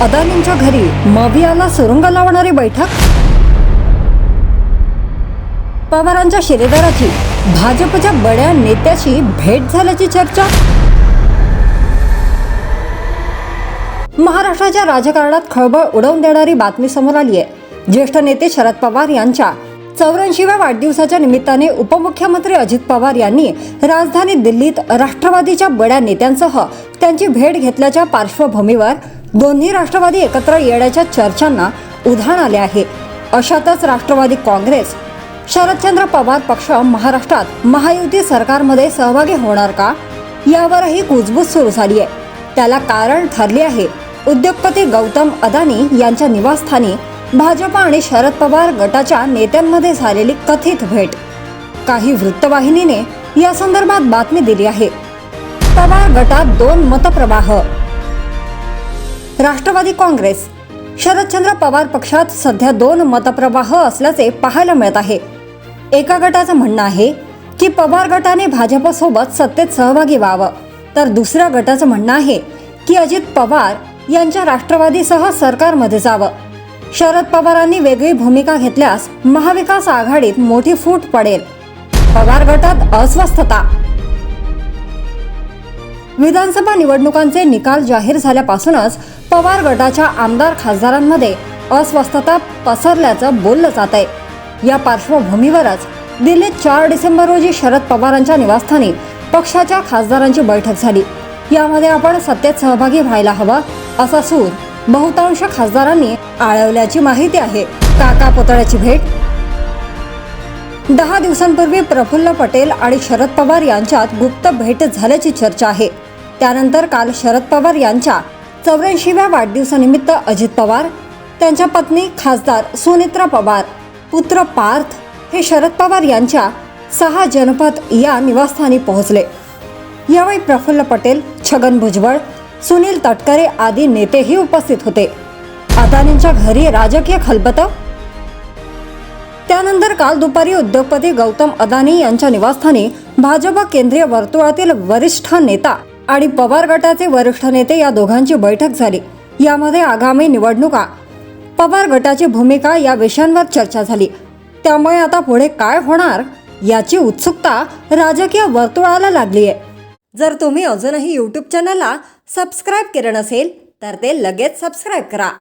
अदानींच्या घरी माफियाला सुरुंग लावणारी बैठक। पवारांच्या शिलेदाराची भाजपच्या बड्या नेत्याशी भेट झाल्याची चर्चा। महाराष्ट्राच्या राजकारणात खळबळ उडवून देणारी बातमी समोर आली आहे। ज्येष्ठ नेते शरद पवार यांच्या 84व्या वाढदिवसाच्या निमित्ताने उपमुख्यमंत्री अजित पवार यांनी राजधानी दिल्लीत राष्ट्रवादीच्या बड्या नेत्यांसह त्यांची भेट घेतल्याच्या पार्श्वभूमीवर दोन्ही राष्ट्रवादी एकत्र येण्याच्या चर्चांना उधाण आले आहे। अशातच राष्ट्रवादी काँग्रेस शरदचंद्र पवार पक्ष महाराष्ट्रात महायुती सरकारमध्ये सहभागी होणार का यावरही कुजबूज सुरू झाली आहे। त्याला कारण ठरले आहे उद्योगपती गौतम अदानी यांच्या निवासस्थानी भाजप आणि शरद पवार गटाच्या नेत्यांमध्ये झालेली कथित भेट। काही वृत्तवाहिनीने या संदर्भात बातमी दिली आहे। पवार गटात 2 मतप्रवाह। राष्ट्रवादी काँग्रेस शरदचंद्र पवार पक्षात सध्या 2 मतप्रवाह असल्याचे पाहायला मिळत आहे। एका गटाचं म्हणणं आहे की पवार गटाने भाजपसोबत सत्तेत सहभागी व्हावं, तर दुसऱ्या गटाचं म्हणणं आहे की अजित पवार यांच्या राष्ट्रवादीसह सरकारमध्ये जावं। शरद पवारांनी वेगळी भूमिका घेतल्यास महाविकास आघाडीत मोठी फूट पडेल। पवार गटात अस्वस्थता। विधानसभा निवडणुकांचे निकाल जाहीर झाल्यापासूनच पवार गटाच्या आमदार खासदारांमध्ये अस्वस्थता पसरल्याचं बोललं जात आहे। या पार्श्वभूमीवरच दिल्लीत 4 डिसेंबर रोजी शरद पवारांच्या निवासस्थानी पक्षाच्या खासदारांची बैठक झाली। यामध्ये आपण सत्तेत सहभागी व्हायला हवं असा सूर बहुतांश खासदारांनी आळवल्याची माहिती आहे। काका पुतळ्याची भेट। 10 दिवसांपूर्वी प्रफुल्ल पटेल आणि शरद पवार यांच्यात गुप्त भेट झाल्याची चर्चा आहे। त्यानंतर काल शरद पवार यांच्या 84व्या वाढदिवसानिमित्त अजित पवार, त्यांच्या पत्नी खासदार सुनेत्रा पवार, पुत्र पार्थ हे शरद पवार यांच्या 6 जनपद या निवासस्थानी पोहोचले। यावेळी प्रफुल्ल पटेल, छगन भुजबळ, सुनील तटकरे आदी नेतेही उपस्थित होते। अदानींच्या घरी राजकीय खलबत। त्यानंतर काल दुपारी उद्योगपती गौतम अदानी यांच्या निवासस्थानी भाजप केंद्रीय वर्तुळातील वरिष्ठ नेता आणि पवार गटाचे वरिष्ठ नेते या दोघांची बैठक झाली। यामध्ये आगामी निवडणुका, पवार गटाची भूमिका या विषयांवर चर्चा झाली। त्यामुळे आता पुढे काय होणार याची उत्सुकता राजकीय वर्तुळाला लागली आहे। जर तुम्ही अजूनही YouTube चॅनलला सबस्क्राईब केलं नसेल तर ते लगेच सबस्क्राईब करा।